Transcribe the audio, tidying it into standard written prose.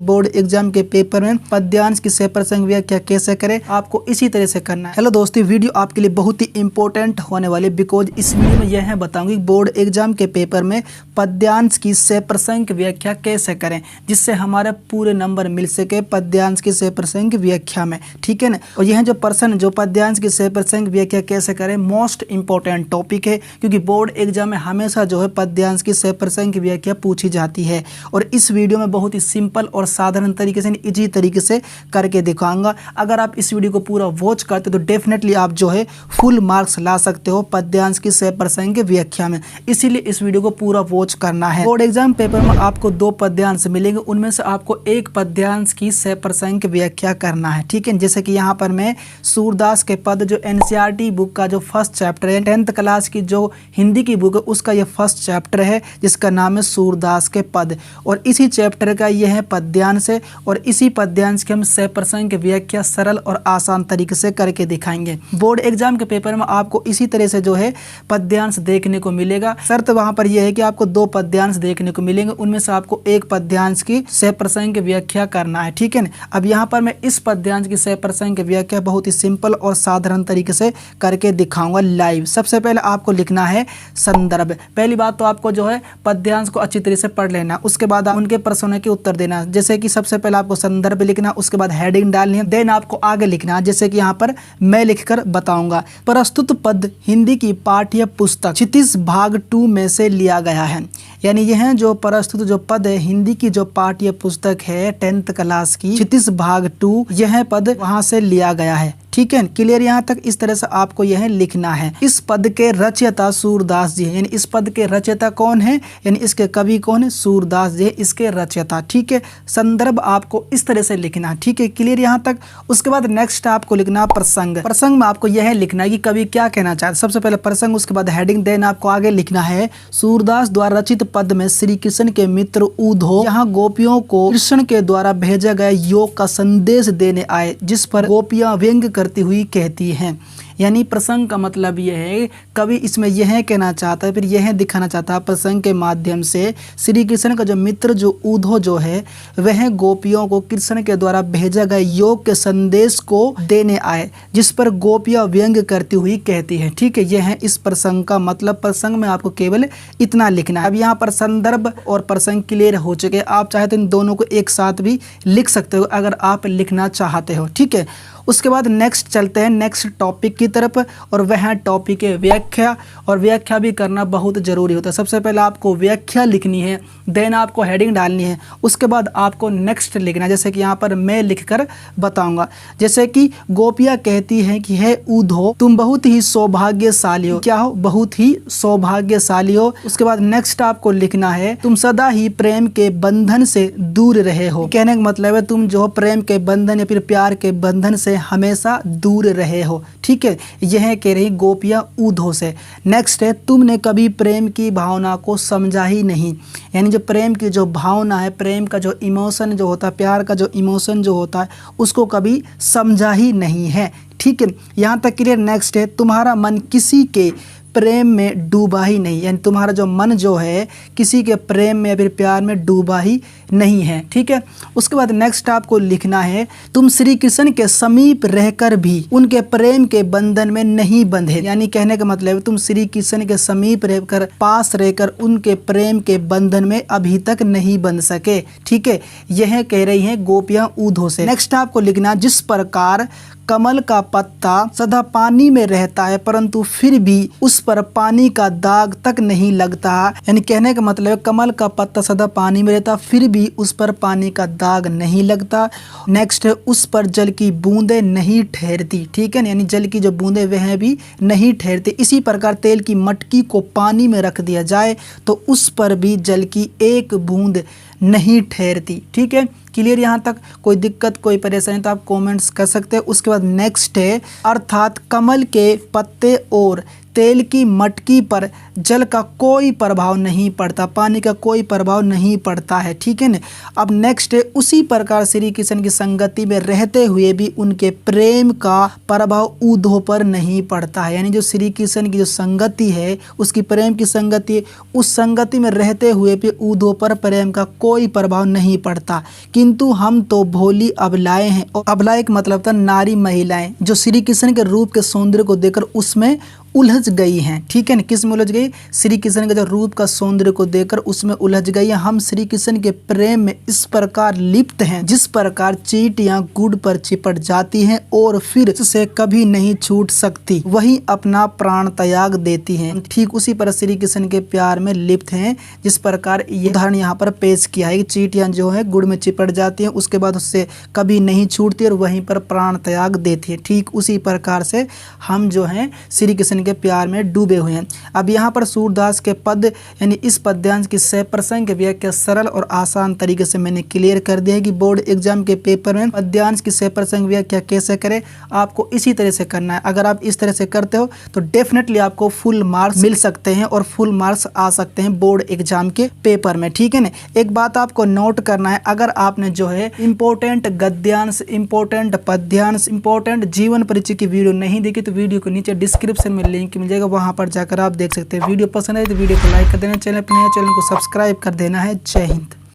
Board exam के paper में पद्यांश की सह प्रसंग व्याख्या कैसे करें, आपको इसी तरह से करना है। हेलो दोस्तों, वीडियो आपके लिए बहुत ही इंपॉर्टेंट होने वाली, बिकॉज इस वीडियो में यह बताऊंगी बोर्ड एग्जाम के पेपर में पद्यांश की सह प्रसंग व्याख्या कैसे करें, जिससे हमारे पूरे नंबर मिल सके पद्यांश की सह प्रसंग व्याख्या में, ठीक है ना। और यह जो प्रश्न जो पद्यांश की सह प्रसंग व्याख्या कैसे करें मोस्ट इंपॉर्टेंट टॉपिक है, क्योंकि बोर्ड एग्जाम में हमेशा जो है पद्यांश की सह प्रसंग की व्याख्या पूछी जाती है। और इस वीडियो में बहुत ही सिंपल और साधारण तरीके से, इजी तरीके से करके दिखाऊंगा। अगर आप इस वीडियो को पूरा वॉच करते तो डेफिनेटली आप जो है फुल मार्क्स ला सकते हो पद्यांश की सह प्रसंग की व्याख्या में। इसीलिए इस वीडियो को पूरा वॉच करना है। बोर्ड एग्जाम पेपर में आपको 2 पद्यांश मिलेंगे, उनमें से आपको एक पद्यांश की सह प्रसंग की व्याख्या करना है, ठीक है। जैसे कि यहाँ पर मैं सूरदास के पद जो एनसीईआरटी बुक का जो फर्स्ट चैप्टर है, 10th क्लास की जो हिंदी की बुक है उसका यह फर्स्ट चैप्टर है, जिसका नाम है सूरदास के पद। और इसी चैप्टर का यह है पद्यांश है, और इसी पद्यांश की हम सह प्रसंग की व्याख्या सरल और आसान तरीके से करके दिखाएंगे। बोर्ड एग्जाम के पेपर में आपको इसी तरह से जो है पद्यांश देखने को मिलेगा। शर्त वहां पर यह है कि आपको 2 पद्यांश देखने को मिलेंगे, उनमें से आपको एक पद्यांश की सह प्रसंग की व्याख्या करना है, ठीक है ना। अब यहाँ पर मैं इस पद्यांश की सह प्रसंग की व्याख्या बहुत ही सिंपल और साधारण तरीके से करके दिखाऊंगा लाइव। सबसे पहले आपको लिखना है संदर्भ। पहली बात तो आपको जो है पद्यांश को अच्छी तरह से पढ़ लेना, उसके बाद उनके प्रश्नों के उत्तर देना। जैसे कि सबसे पहले आपको संदर्भ लिखना, उसके बाद हेडिंग डालनी है, देन आपको आगे लिखना, जैसे कि यहाँ पर मैं लिखकर बताऊंगा। प्रस्तुत पद हिंदी की पाठ्य पुस्तक क्षितिज भाग 2 में से लिया गया है। यानी यह जो प्रस्तुत जो पद है हिंदी की जो पाठ्य पुस्तक है 10th क्लास की क्षितिज भाग 2, यह पद वहां से लिया गया है, ठीक है। क्लियर यहाँ तक? इस तरह से आपको यह लिखना है। इस पद के रचयिता सूरदास जी हैं, यानी इस पद के रचयिता कौन है, यानी इसके कवि कौन है, सूरदास जी इसके रचयिता, ठीक है। संदर्भ आपको इस तरह से लिखना है, ठीक है। क्लियर यहाँ तक? उसके बाद नेक्स्ट आपको लिखना प्रसंग। प्रसंग में आपको यह लिखना है कि कवि क्या कहना चाहते हैं। सबसे पहले प्रसंग, उसके बाद हेडिंग, देन आपको आगे लिखना है सूरदास द्वारा रचित पद में श्री कृष्ण के मित्र उद्धव यहाँ गोपियों को कृष्ण के द्वारा भेजा गया योग का संदेश देने आए, जिस पर गोपियां व्यंग करती हुई कहती हैं। यानी प्रसंग का मतलब यह है, कवि इसमें यह कहना चाहता है, फिर यह दिखाना चाहता है प्रसंग के माध्यम से श्री कृष्ण का जो मित्र जो उद्धव जो है वह गोपियों को कृष्ण के द्वारा भेजा गया योग के संदेश को देने आए, जिस पर गोपियां व्यंग करती हुई कहती है, ठीक है। यह है इस प्रसंग का मतलब। प्रसंग में आपको केवल इतना लिखना है। अब यहाँ पर संदर्भ और प्रसंग क्लियर हो चुके, आप चाहे तो इन दोनों को एक साथ भी लिख सकते हो अगर आप लिखना चाहते हो, ठीक है। उसके बाद नेक्स्ट चलते हैं नेक्स्ट टॉपिक की तरफ, और वह टॉपिक है व्याख्या। और व्याख्या भी करना बहुत ज़रूरी होता है। सबसे पहले आपको व्याख्या लिखनी है, देन आपको हेडिंग डालनी है, उसके बाद आपको नेक्स्ट लिखना है, जैसे कि यहाँ पर मैं लिखकर बताऊंगा। जैसे कि गोपियाँ कहती हैं कि हे उद्धव तुम बहुत ही सौभाग्यशाली हो। क्या हो? बहुत ही सौभाग्यशाली हो। उसके बाद नेक्स्ट आपको लिखना है तुम सदा ही प्रेम के बंधन से दूर रहे हो। कहने का मतलब है तुम जो प्रेम के बंधन या फिर प्यार के बंधन से हमेशा दूर रहे हो, ठीक है। यह कह रही गोपियां उद्धव से। नेक्स्ट है तुमने कभी प्रेम की भावना को समझा ही नहीं। यानी जो प्रेम की जो भावना है, प्रेम का जो इमोशन जो होता है, प्यार का जो इमोशन जो होता है, उसको कभी समझा ही नहीं है, ठीक है। यहाँ तक क्लियर? नेक्स्ट है तुम्हारा मन किसी के प्रेम में डूबा ही नहीं। यानी तुम्हारा जो मन जो है किसी के प्रेम में या फिर प्यार में डूबा ही नहीं है, ठीक है। उसके बाद नेक्स्ट आपको लिखना है तुम श्री कृष्ण के समीप रहकर भी उनके प्रेम के बंधन में नहीं बंधे। यानी कहने का मतलब है तुम श्री कृष्ण के समीप रहकर, पास रहकर उनके प्रेम के बंधन में अभी तक नहीं बंध सके, ठीक है। यह कह रही हैं गोपियां उद्धव से। नेक्स्ट आपको लिखना जिस प्रकार कमल का पत्ता सदा पानी में रहता है परंतु फिर भी उस पर पानी का दाग तक नहीं लगता। यानी कहने का मतलब है कमल का पत्ता सदा पानी में रहता फिर भी उस पर पानी का दाग नहीं लगता। नेक्स्ट है उस पर जल की बूंदें नहीं ठहरती, ठीक है। यानी जल की जो बूंदें वह भी नहीं ठहरती। इसी प्रकार तेल की मटकी को पानी में रख दिया जाए तो उस पर भी जल की एक बूंद नहीं ठहरती, ठीक है। क्लियर यहाँ तक? कोई दिक्कत कोई परेशानी तो आप कमेंट्स कर सकते हैं। उसके बाद नेक्स्ट है अर्थात कमल के पत्ते और तेल की मटकी पर जल का कोई प्रभाव नहीं पड़ता, पानी का कोई प्रभाव नहीं पड़ता है, ठीक है ना। अब नेक्स्ट है उसी प्रकार श्री कृष्ण की संगति में रहते हुए भी उनके प्रेम का प्रभाव उद्धव पर नहीं पड़ता है। यानी जो श्री कृष्ण की जो संगति है, उसकी प्रेम की संगति, उस संगति में रहते हुए भी उद्धव पर प्रेम का कोई प्रभाव नहीं पड़ता। किंतु हम तो भोली अबलाएं हैं, और अबलाएं का मतलब था नारी महिलाएं, जो श्री कृष्ण के रूप के सौंदर्य को देखकर उसमें उलझ गई हैं। ठीक है ना, किस में उलझ गई? श्री कृष्ण के जो रूप का सौंदर्य को देखकर उसमें उलझ गई है। हम श्री कृष्ण के प्रेम में इस प्रकार लिप्त हैं जिस प्रकार चींटियां गुड़ पर चिपट जाती हैं और फिर से कभी नहीं छूट सकती, वही अपना प्राण त्याग देती हैं। ठीक उसी पर श्री कृष्ण के प्यार में लिप्त हैं, जिस प्रकार ये उदाहरण यहाँ पर पेश किया है कि चींटियां जो है गुड़ में चिपट जाती हैं, उसके बाद उससे कभी नहीं छूटती और वहीं पर प्राण त्याग देती है। ठीक उसी प्रकार से हम जो हैं श्री कृष्ण के प्यार में डूबे हुए हैं। अब यहाँ पर सूरदास के पद यानी इस पद्यांश की सह प्रसंग व्याख्या सरल और आसान तरीके से मैंने क्लियर कर दिया है कि बोर्ड एग्जाम के पेपर में पद्यांश की सह प्रसंग व्याख्या कैसे करें। आपको इसी तरह से करना है। अगर आप इस तरह से करते हो तो डेफिनेटली आपको फुल मार्क्स मिल सकते हैं और फुल मार्क्स आ सकते हैं बोर्ड एग्जाम के पेपर में। ठीक है ना, एक बात आपको नोट करना है, अगर आपने जो है इंपॉर्टेंट गद्यांश, इंपॉर्टेंट पद्यांश, इंपॉर्टेंट जीवन परिचय की वीडियो नहीं देखी तो वीडियो को नीचे डिस्क्रिप्शन में लिंक मिल जाएगा, वहां पर जाकर आप देख सकते हैं। वीडियो पसंद है तो वीडियो को लाइक कर देना, चैनल पर नया चैनल को सब्सक्राइब कर देना है। जय हिंद।